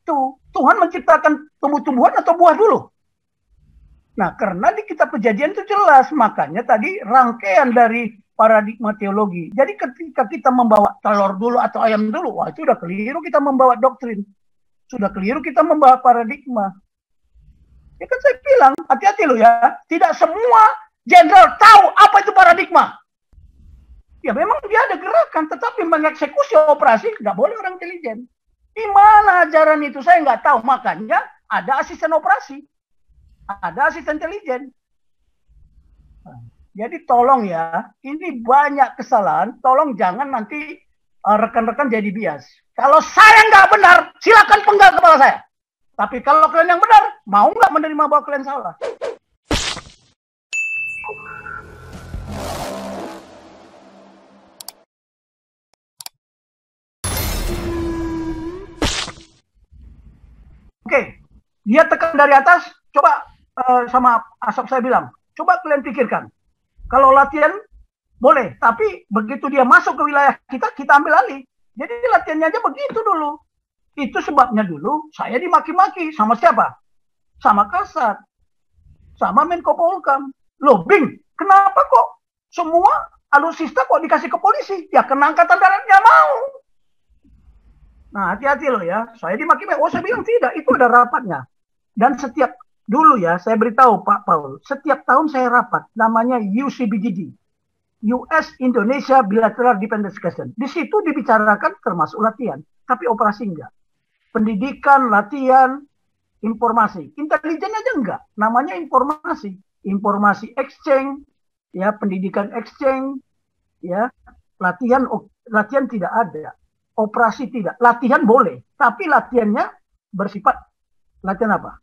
itu. Tuhan menciptakan tumbuh-tumbuhan atau buah dulu? Nah, karena di kitab Kejadian itu jelas, makanya tadi rangkaian dari paradigma teologi. Jadi ketika kita membawa telur dulu atau ayam dulu, wah itu udah keliru kita membawa doktrin. Sudah keliru kita membawa paradigma. Ya kan saya bilang, hati-hati loh ya, tidak semua jenderal tahu apa itu paradigma. Ya memang dia ada gerakan, tetapi mengeksekusi operasi nggak boleh orang intelijen. Di mana ajaran itu saya nggak tahu, makanya ada asisten operasi. Ada asisten intelijen. Jadi tolong ya, ini banyak kesalahan. Tolong jangan nanti rekan-rekan jadi bias. Kalau saya nggak benar, silakan penggal kepala saya. Tapi kalau kalian yang benar, mau nggak menerima bahwa kalian salah? Oke, dia tekan dari atas. Coba sama Asap saya bilang, coba kalian pikirkan. Kalau latihan boleh, tapi begitu dia masuk ke wilayah kita, kita ambil alih. Jadi latihannya aja begitu dulu. Itu sebabnya dulu saya dimaki-maki. Sama siapa? Sama Kasat. Sama Menko Polhukam. Loh, Bing, kenapa kok semua alutsista kok dikasih ke polisi? Ya kena angkatan darat nggak mau. Nah, hati-hati loh ya. Saya dimaki-maki. Oh, saya bilang tidak. Itu ada rapatnya. Dan setiap dulu ya, saya beritahu Pak Paul, setiap tahun saya rapat, namanya UCBGD, US Indonesia Bilateral Defense Discussion. Di situ dibicarakan termasuk latihan, tapi operasi enggak. Pendidikan, latihan, informasi. Intelijen aja enggak, namanya informasi. Informasi exchange, ya pendidikan exchange, ya latihan tidak ada, operasi tidak. Latihan boleh, tapi latihannya bersifat latihan apa?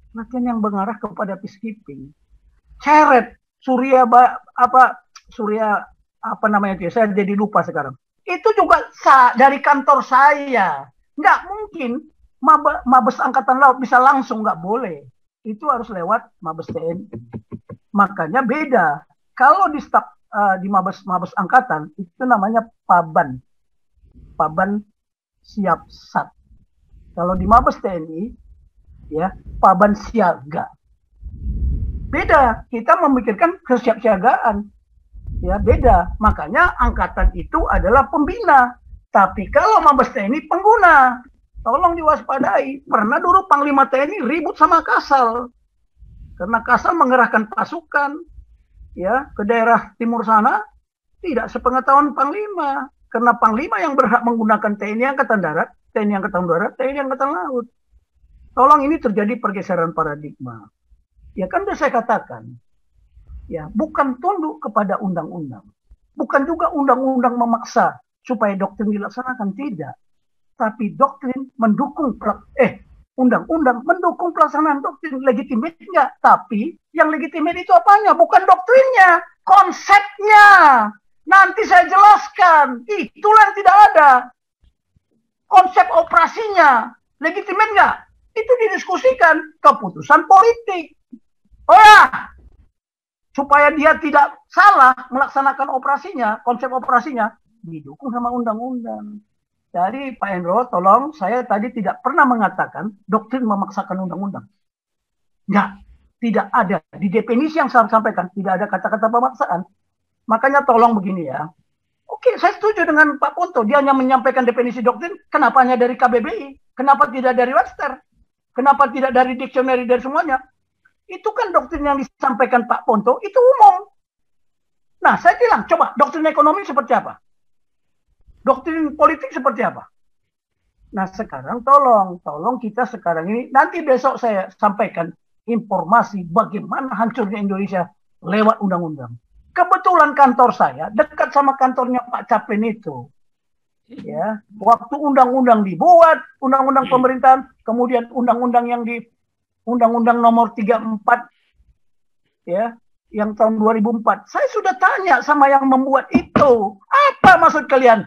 Latihan yang mengarah kepada peacekeeping. Ceret, Surya namanya itu? Saya jadi lupa sekarang. Itu juga dari kantor saya. Nggak mungkin Mabes Angkatan Laut bisa langsung, nggak boleh. Itu harus lewat Mabes TNI. Makanya beda. Kalau di staf di Mabes Angkatan itu namanya Paban Siap Sat. Kalau di Mabes TNI ya Paban Siaga. Beda, kita memikirkan kesiapsiagaan. Ya beda. Makanya angkatan itu adalah pembina. Tapi kalau Mabes TNI pengguna. Tolong diwaspadai. Pernah dulu Panglima TNI ribut sama Kasal. Karena Kasal mengerahkan pasukan ya ke daerah timur sana tidak sepengetahuan Panglima. Karena Panglima yang berhak menggunakan TNI Angkatan Darat, TNI Angkatan Darat, TNI Angkatan Laut. Tolong, ini terjadi pergeseran paradigma. Ya kan sudah saya katakan. Ya, bukan tunduk kepada undang-undang. Bukan juga undang-undang memaksa supaya doktrin dilaksanakan, tidak. Tapi doktrin mendukung undang-undang mendukung pelaksanaan doktrin. Legitimate enggak? Tapi yang legitimate itu apanya? Bukan doktrinnya, konsepnya. Nanti saya jelaskan. Itulah yang tidak ada. Konsep operasinya legitimate enggak? Itu didiskusikan, keputusan politik. Oh ya, supaya dia tidak salah melaksanakan operasinya, konsep operasinya didukung sama undang-undang. Jadi Pak Hendro, tolong, saya tadi tidak pernah mengatakan doktrin memaksakan undang-undang. Enggak, tidak ada. Di definisi yang saya sampaikan, tidak ada kata-kata pemaksaan. Makanya tolong begini ya. Oke, saya setuju dengan Pak Ponto. Dia hanya menyampaikan definisi doktrin, kenapa hanya dari KBBI? Kenapa tidak dari Webster? Kenapa tidak dari dictionary, dari semuanya? Itu kan doktrin yang disampaikan Pak Ponto, itu umum. Nah, saya bilang, coba doktrin ekonomi seperti apa? Doktrin politik seperti apa? Nah, sekarang tolong kita sekarang ini, nanti besok saya sampaikan informasi bagaimana hancurnya Indonesia lewat undang-undang. Kebetulan kantor saya dekat sama kantornya Pak Chaplin itu. Ya, waktu undang-undang dibuat, undang-undang pemerintahan, kemudian undang-undang yang di Undang-Undang nomor 34 ya, yang tahun 2004. Saya sudah tanya sama yang membuat itu. Apa maksud kalian?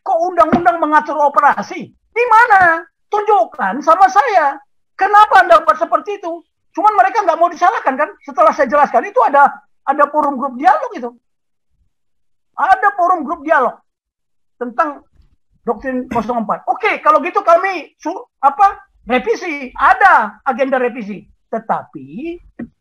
Kok undang-undang mengatur operasi? Di mana? Tunjukkan sama saya. Kenapa Anda buat seperti itu? Cuman mereka nggak mau disalahkan kan? Setelah saya jelaskan itu ada forum grup dialog itu. Ada forum grup dialog tentang doktrin 04. Oke, kalau gitu kami Revisi, ada agenda revisi. Tetapi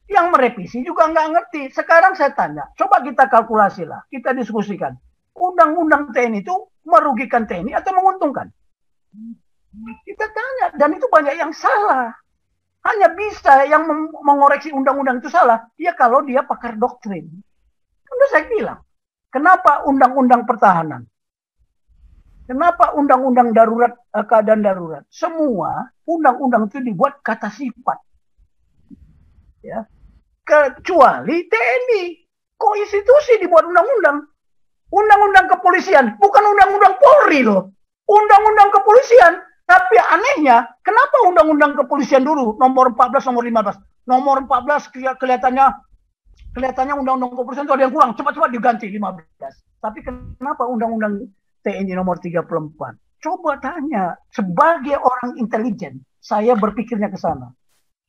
yang merevisi juga nggak ngerti. Sekarang saya tanya, coba kita kalkulasi lah, kita diskusikan. Undang-undang TNI itu merugikan TNI atau menguntungkan? Kita tanya, dan itu banyak yang salah. Hanya bisa yang mengoreksi undang-undang itu salah, ya kalau dia pakar doktrin. Udah saya bilang, kenapa undang-undang pertahanan? Kenapa undang-undang darurat, keadaan darurat? Semua undang-undang itu dibuat kata sifat. Ya. Kecuali TNI. Konstitusi dibuat undang-undang. Undang-undang kepolisian, bukan undang-undang Polri loh. Undang-undang kepolisian. Tapi anehnya, kenapa undang-undang kepolisian dulu, nomor 14, nomor 15? Nomor 14 kelihatannya undang-undang kepolisian itu ada yang kurang, cepat-cepat diganti 15. Tapi kenapa undang-undang TNI nomor 34? Coba tanya, sebagai orang intelijen, saya berpikirnya ke sana.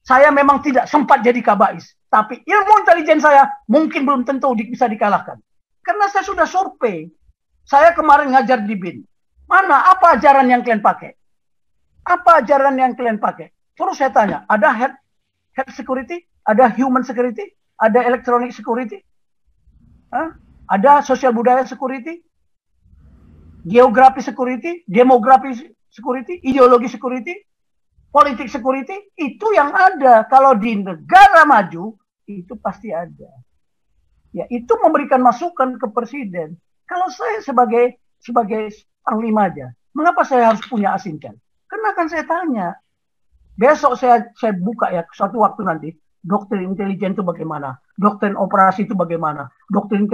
Saya memang tidak sempat jadi kabais, tapi ilmu intelijen saya mungkin belum tentu bisa dikalahkan. Karena saya sudah survei. Saya kemarin ngajar di BIN. Mana, apa ajaran yang kalian pakai? Apa ajaran yang kalian pakai? Terus saya tanya, ada head security, ada human security, ada electronic security, ada sosial budaya security, geografi security, demografi security, ideologi security, politik security, itu yang ada. Kalau di negara maju, itu pasti ada. Ya, itu memberikan masukan ke presiden. Kalau saya sebagai panglima aja, mengapa saya harus punya asinkan? Karena kan saya tanya, besok saya buka ya, suatu waktu nanti, doktrin intelijen itu bagaimana, doktrin operasi itu bagaimana, doktrin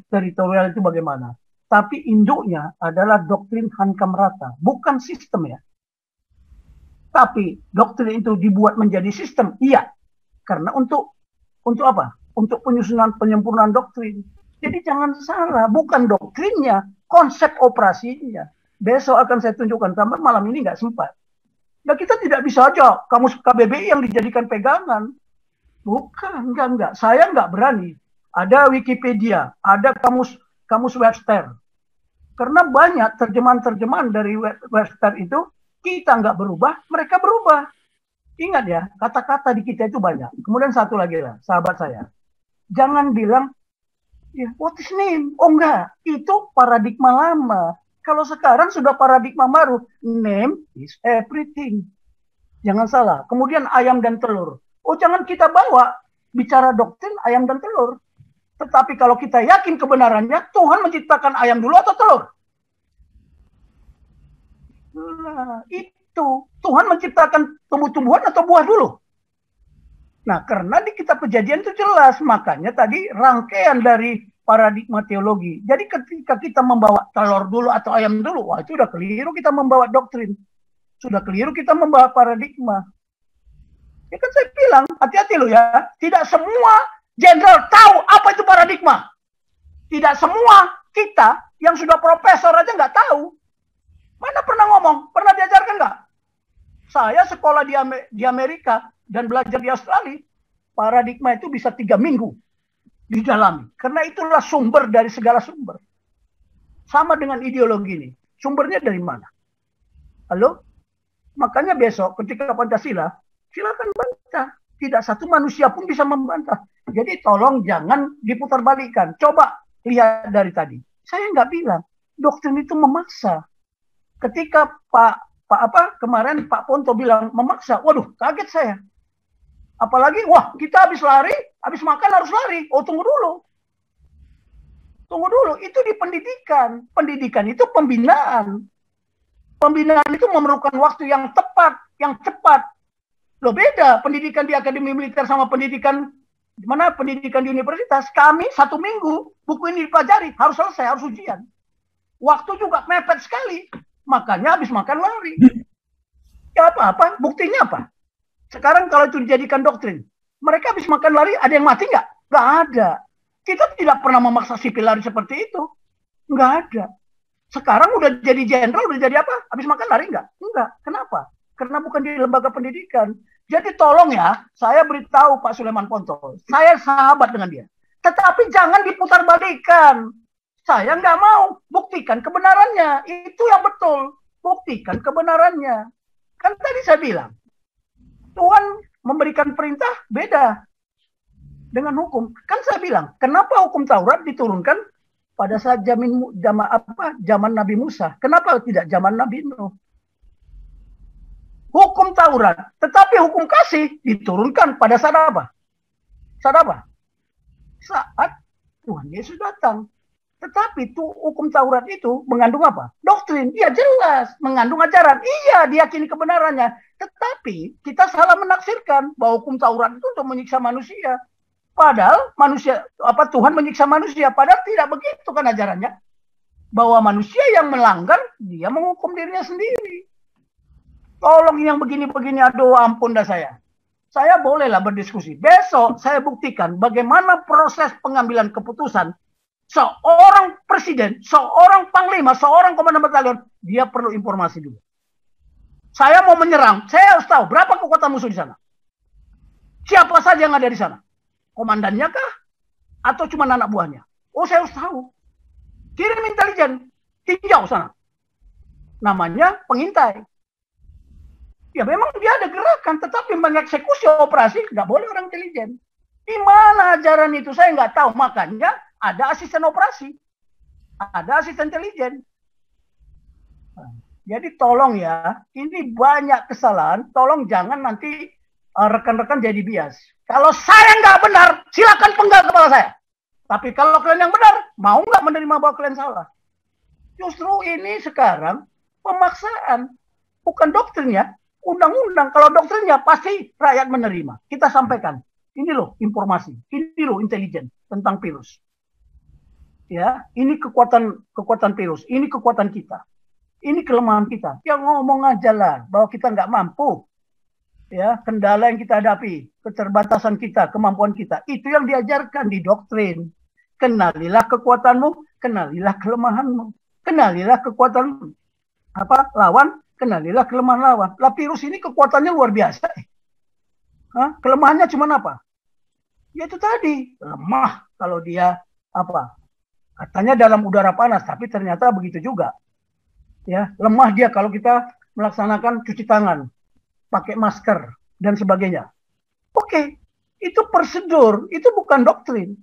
teritorial itu bagaimana. Tapi induknya adalah doktrin hankam rata, bukan sistem ya. Tapi doktrin itu dibuat menjadi sistem, iya. Karena untuk apa? Untuk penyempurnaan doktrin. Jadi jangan salah, bukan doktrinnya, konsep operasinya. Besok akan saya tunjukkan, sampai malam ini nggak sempat. Nah, kita tidak bisa aja kamus KBBI yang dijadikan pegangan. Bukan, enggak. Saya nggak berani. Ada Wikipedia, ada kamus Webster. Karena banyak terjemahan-terjemahan dari Webster itu, kita nggak berubah, mereka berubah. Ingat ya, kata-kata di kita itu banyak. Kemudian satu lagi lah, sahabat saya. Jangan bilang, ya, what is name? Oh enggak, itu paradigma lama. Kalau sekarang sudah paradigma baru, name is everything. Jangan salah. Kemudian ayam dan telur. Oh, jangan kita bawa bicara doktrin ayam dan telur. Tetapi kalau kita yakin kebenarannya, Tuhan menciptakan ayam dulu atau telur? Nah, itu. Tuhan menciptakan tumbuh-tumbuhan atau buah dulu? Nah, karena di kitab Kejadian itu jelas. Makanya tadi rangkaian dari paradigma teologi. Jadi ketika kita membawa telur dulu atau ayam dulu, wah itu udah keliru kita membawa doktrin. Sudah keliru kita membawa paradigma. Ya kan saya bilang, hati-hati loh ya. Tidak semua jenderal tahu apa itu paradigma. Tidak semua kita yang sudah profesor aja nggak tahu. Mana pernah ngomong? Pernah diajarkan nggak? Saya sekolah di Amerika dan belajar di Australia. Paradigma itu bisa 3 minggu didalami. Karena itulah sumber dari segala sumber. Sama dengan ideologi ini. Sumbernya dari mana? Halo? Makanya besok ketika Pancasila, silakan bantah. Tidak satu manusia pun bisa membantah. Jadi tolong jangan diputarbalikkan. Coba lihat dari tadi. Saya nggak bilang doktrin itu memaksa. Ketika kemarin Pak Ponto bilang memaksa, waduh kaget saya. Apalagi, wah kita habis lari, habis makan harus lari. Oh tunggu dulu. Tunggu dulu, itu di pendidikan. Pendidikan itu pembinaan. Pembinaan itu memerlukan waktu yang tepat, yang cepat. Loh beda pendidikan di akademi militer sama pendidikan pendidikan di universitas. Kami 1 minggu buku ini dipelajari, harus selesai, harus ujian. Waktu juga mepet sekali. Makanya habis makan lari. Ya apa-apa, buktinya apa? Sekarang kalau itu dijadikan doktrin, mereka habis makan lari, ada yang mati nggak? Nggak ada. Kita tidak pernah memaksa sipil lari seperti itu. Nggak ada. Sekarang udah jadi jenderal, udah jadi apa? Habis makan lari nggak? Nggak. Kenapa? Karena bukan di lembaga pendidikan. Jadi tolong ya, saya beritahu Pak Sulaiman Ponto, saya sahabat dengan dia. Tetapi jangan diputarbalikkan. Saya nggak mau. Buktikan kebenarannya. Itu yang betul. Buktikan kebenarannya. Kan tadi saya bilang, memberikan perintah beda dengan hukum. Kan saya bilang, kenapa hukum Taurat diturunkan pada saat zaman Nabi Musa? Kenapa tidak zaman Nabi Nuh? Hukum Taurat, tetapi hukum kasih diturunkan pada saat apa? Saat apa? Saat Tuhan Yesus datang. Tetapi itu hukum Taurat itu mengandung apa? Doktrin. Iya jelas, mengandung ajaran. Iya, diyakini kebenarannya. Tetapi kita salah menafsirkan bahwa hukum Taurat itu untuk menyiksa manusia. Padahal Tuhan menyiksa manusia. Padahal tidak begitu kan ajarannya. Bahwa manusia yang melanggar, dia menghukum dirinya sendiri. Tolong yang begini-begini, aduh ampun dah saya. Saya bolehlah berdiskusi. Besok saya buktikan bagaimana proses pengambilan keputusan seorang presiden, seorang panglima, seorang komandan batalion, dia perlu informasi dulu. Saya mau menyerang, saya harus tahu berapa kekuatan musuh di sana. Siapa saja yang ada di sana? Komandannya kah? Atau cuma anak buahnya? Oh, saya harus tahu. Kirim intelijen, tinjau sana. Namanya pengintai. Ya memang dia ada gerakan, tetapi mengeksekusi operasi nggak boleh orang intelijen. Di mana ajaran itu saya nggak tahu. Makanya ada asisten operasi, ada asisten intelijen. Jadi tolong ya, ini banyak kesalahan. Tolong jangan nanti rekan-rekan jadi bias. Kalau saya nggak benar, silakan penggal kepala saya. Tapi kalau kalian yang benar, mau nggak menerima bahwa kalian salah? Justru ini sekarang pemaksaan, bukan doktrinnya. Undang-undang, kalau doktrinnya pasti rakyat menerima. Kita sampaikan, ini loh informasi, ini loh intelijen tentang virus. Ya, ini kekuatan virus, ini kekuatan kita, ini kelemahan kita. Ya ngomong aja lah bahwa kita nggak mampu. Ya, kendala yang kita hadapi, keterbatasan kita, kemampuan kita, itu yang diajarkan di doktrin. Kenalilah kekuatanmu, kenalilah kelemahanmu, kenalilah kekuatan lawan. Kenalilah kelemahan lawan. Lah virus ini kekuatannya luar biasa. Kelemahannya cuma apa? Ya itu tadi, lemah kalau dia katanya dalam udara panas, tapi ternyata begitu juga. Ya, lemah dia kalau kita melaksanakan cuci tangan, pakai masker dan sebagainya. Oke, itu prosedur, itu bukan doktrin.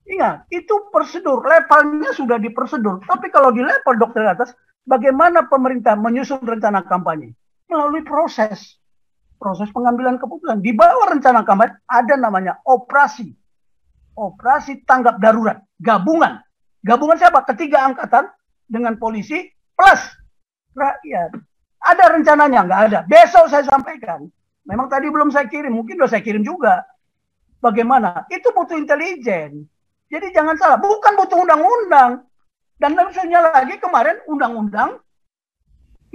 Ingat, itu prosedur, levelnya sudah di prosedur. Tapi kalau di level doktrin atas, bagaimana pemerintah menyusun rencana kampanye? Melalui proses pengambilan keputusan. Di bawah rencana kampanye ada namanya operasi tanggap darurat, gabungan. Gabungan siapa? Ketiga angkatan dengan polisi plus rakyat. Ada rencananya? Nggak ada. Besok saya sampaikan. Memang tadi belum saya kirim, mungkin udah saya kirim juga. Bagaimana? Itu butuh intelijen. Jadi jangan salah, bukan butuh undang-undang. Dan maksudnya lagi kemarin undang-undang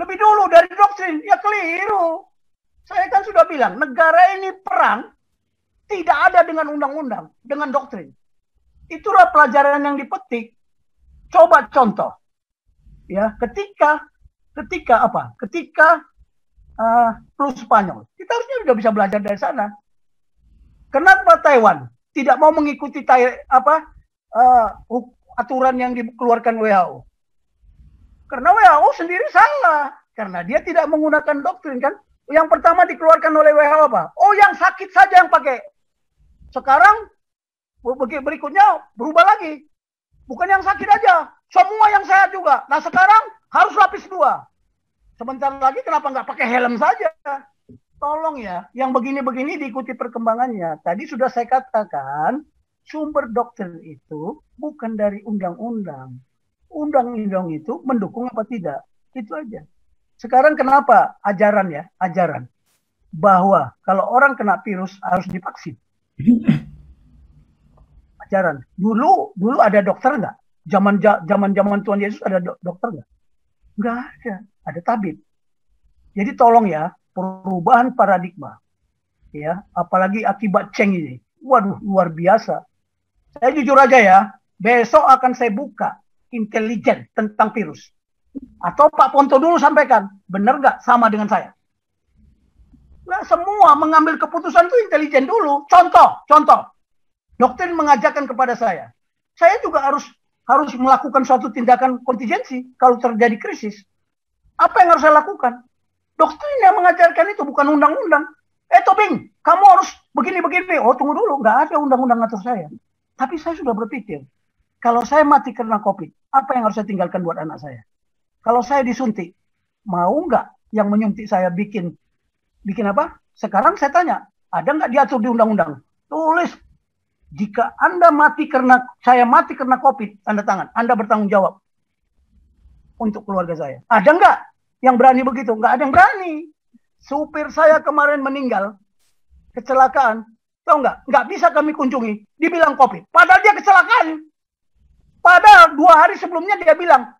lebih dulu dari doktrin. Ya keliru. Saya kan sudah bilang, negara ini perang tidak ada dengan undang-undang, dengan doktrin. Itulah pelajaran yang dipetik. Coba contoh. Ya, ketika flu Spanyol. Kita harusnya sudah bisa belajar dari sana. Kenapa Taiwan tidak mau mengikuti aturan yang dikeluarkan WHO? Karena WHO sendiri salah. Karena dia tidak menggunakan doktrin kan. Yang pertama dikeluarkan oleh WHO apa? Oh, yang sakit saja yang pakai. Sekarang berikutnya berubah lagi. Bukan yang sakit aja. Semua yang sehat juga. Nah sekarang harus lapis 2. Sebentar lagi kenapa nggak pakai helm saja? Tolong ya, yang begini-begini diikuti perkembangannya. Tadi sudah saya katakan, sumber doktrin itu bukan dari undang-undang. Undang-undang itu mendukung apa tidak. Itu aja. Sekarang kenapa ajaran bahwa kalau orang kena virus harus divaksin. Ajaran. Dulu ada dokter nggak? Zaman Tuhan Yesus ada dokter nggak? Nggak ada. Ada tabib. Jadi tolong ya, perubahan paradigma. Ya, apalagi akibat Cheng ini. Waduh, luar biasa. Saya jujur aja ya, besok akan saya buka intelijen tentang virus. Atau Pak Ponto dulu sampaikan, benar nggak sama dengan saya? Nah, semua mengambil keputusan itu intelijen dulu. Contoh. Doktrin mengajarkan kepada saya juga harus melakukan suatu tindakan kontingensi kalau terjadi krisis. Apa yang harus saya lakukan? Doktrin yang mengajarkan itu, bukan undang-undang. Tobing, kamu harus begini-begini. Oh, tunggu dulu, nggak ada undang-undang ngatur saya. Tapi saya sudah berpikir, kalau saya mati karena COVID, apa yang harus saya tinggalkan buat anak saya? Kalau saya disuntik, mau nggak yang menyuntik saya bikin apa? Sekarang saya tanya, ada nggak diatur di undang-undang? Tulis, jika Anda mati karena saya mati karena COVID, tanda tangan, Anda bertanggung jawab untuk keluarga saya. Ada nggak yang berani begitu? Nggak ada yang berani. Supir saya kemarin meninggal, kecelakaan, tahu nggak? Nggak bisa kami kunjungi, dibilang COVID. Padahal dia kecelakaan. Padahal 2 hari sebelumnya dia bilang,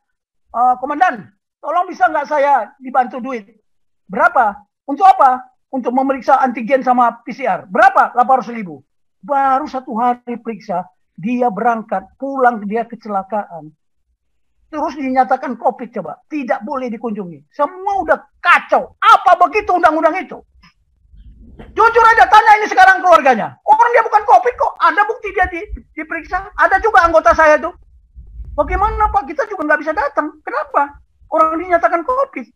Komandan, tolong bisa nggak saya dibantu duit? Berapa? Untuk apa? Untuk memeriksa antigen sama PCR. Berapa? 800.000. Baru 1 hari periksa, dia berangkat, pulang dia kecelakaan. Terus dinyatakan COVID coba. Tidak boleh dikunjungi. Semua udah kacau. Apa begitu undang-undang itu? Jujur aja, tanya ini sekarang keluarganya. Orang dia bukan COVID kok. Ada bukti dia diperiksa. Ada juga anggota saya tuh. Bagaimana Pak? Kita juga nggak bisa datang. Kenapa? Orang dinyatakan COVID.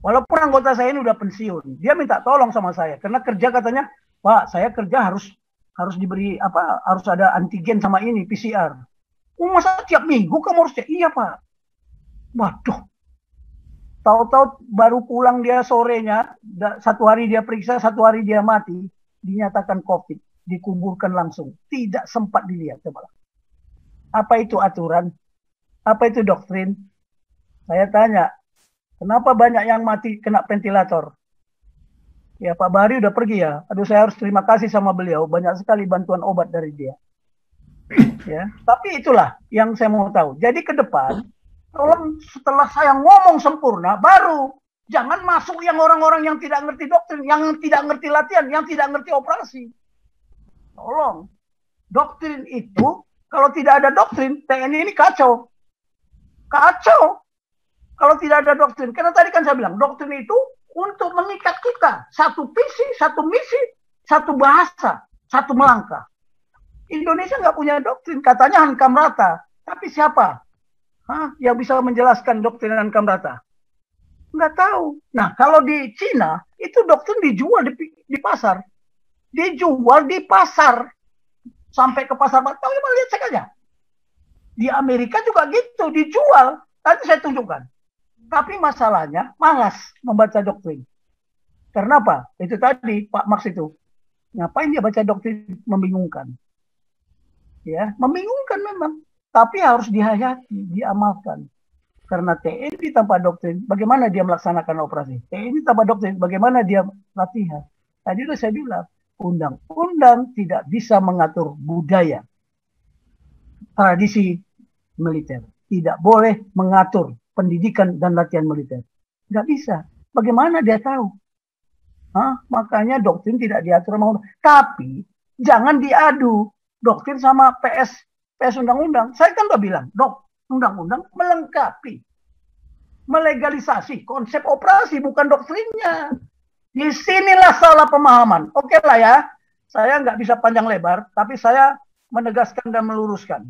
Walaupun anggota saya ini udah pensiun. Dia minta tolong sama saya. Karena kerja katanya, Pak, saya kerja harus diberi apa? Harus ada antigen sama ini, PCR. Oh, masa tiap minggu kamu harus cek? Iya Pak. Waduh. Tahu-tahu baru pulang dia sorenya, 1 hari dia periksa, 1 hari dia mati, dinyatakan COVID, dikuburkan langsung. Tidak sempat dilihat. Coba. Apa itu aturan? Apa itu doktrin? Saya tanya, kenapa banyak yang mati kena ventilator? Ya Pak Bahari udah pergi ya. Aduh, saya harus terima kasih sama beliau. Banyak sekali bantuan obat dari dia. Ya, tapi itulah yang saya mau tahu. Jadi ke depan, tolong setelah saya ngomong sempurna, baru jangan masuk yang orang-orang yang tidak ngerti doktrin, yang tidak ngerti latihan, yang tidak ngerti operasi. Tolong, doktrin itu, kalau tidak ada doktrin, TNI ini kacau. Kacau. Kalau tidak ada doktrin. Karena tadi kan saya bilang, doktrin itu untuk mengikat kita. Satu visi, satu misi, satu bahasa, satu melangkah. Indonesia nggak punya doktrin, katanya Hankam Rata. Tapi siapa yang bisa menjelaskan doktrin Hankam Rata? Nggak tahu. Nah, kalau di Cina, itu doktrin dijual di pasar. Dijual di pasar. Sampai ke pasar, coba lihat cek aja. Di Amerika juga gitu, dijual. Nanti saya tunjukkan. Tapi masalahnya, malas membaca doktrin. Karena apa? Itu tadi, Pak Max itu. Ngapain dia baca doktrin? Membingungkan. Ya, membingungkan memang, tapi harus dihayati, diamalkan. Karena TNI tanpa doktrin, bagaimana dia melaksanakan operasi? TNI tanpa doktrin, bagaimana dia latihan? Tadi udah saya bilang, undang-undang tidak bisa mengatur budaya, tradisi militer. Tidak boleh mengatur pendidikan dan latihan militer. Nggak bisa. Bagaimana dia tahu? Makanya doktrin tidak diatur. Tapi jangan diadu doktrin sama PS undang-undang. Saya kan udah bilang, undang-undang melengkapi, melegalisasi konsep operasi, bukan doktrinnya. Disinilah salah pemahaman. Oke lah ya, saya nggak bisa panjang lebar, tapi saya menegaskan dan meluruskan.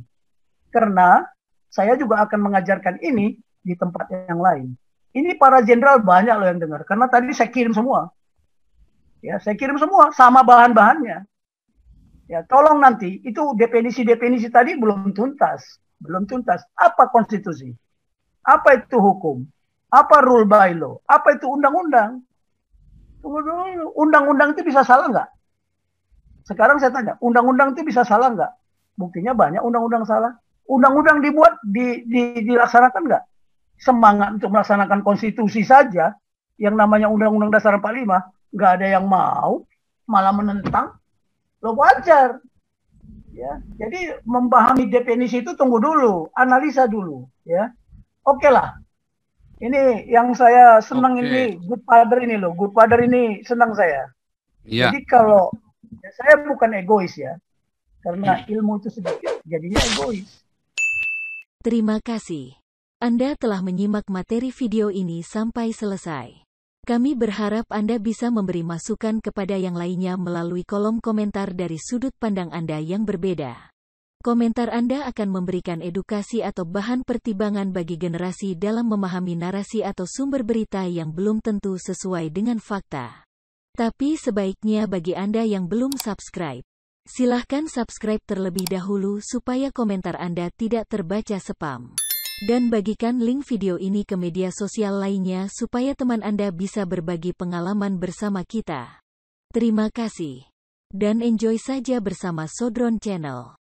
Karena saya juga akan mengajarkan ini di tempat yang lain. Ini para jenderal banyak loh yang dengar, karena tadi saya kirim semua. Ya, saya kirim semua, sama bahan-bahannya. Ya, tolong nanti, itu definisi-definisi tadi belum tuntas. Belum tuntas. Apa konstitusi? Apa itu hukum? Apa rule by law? Apa itu undang-undang? Undang-undang itu bisa salah nggak? Sekarang saya tanya, undang-undang itu bisa salah nggak? Buktinya banyak undang-undang salah. Undang-undang dibuat, dilaksanakan nggak? Semangat untuk melaksanakan konstitusi saja, yang namanya Undang-Undang Dasar 45, nggak ada yang mau, malah menentang. Lo wajar, ya. Jadi memahami definisi itu tunggu dulu, analisa dulu, ya. Oke lah. Ini yang saya senang ini Good Father ini loh, Good Father ini senang saya. Ya. Jadi kalau ya saya bukan egois ya, karena ilmu itu sedikit, jadinya egois. Terima kasih. Anda telah menyimak materi video ini sampai selesai. Kami berharap Anda bisa memberi masukan kepada yang lainnya melalui kolom komentar dari sudut pandang Anda yang berbeda. Komentar Anda akan memberikan edukasi atau bahan pertimbangan bagi generasi dalam memahami narasi atau sumber berita yang belum tentu sesuai dengan fakta. Tapi sebaiknya bagi Anda yang belum subscribe, silahkan subscribe terlebih dahulu supaya komentar Anda tidak terbaca spam. Dan bagikan link video ini ke media sosial lainnya supaya teman Anda bisa berbagi pengalaman bersama kita. Terima kasih. Dan enjoy saja bersama Sodron Channel.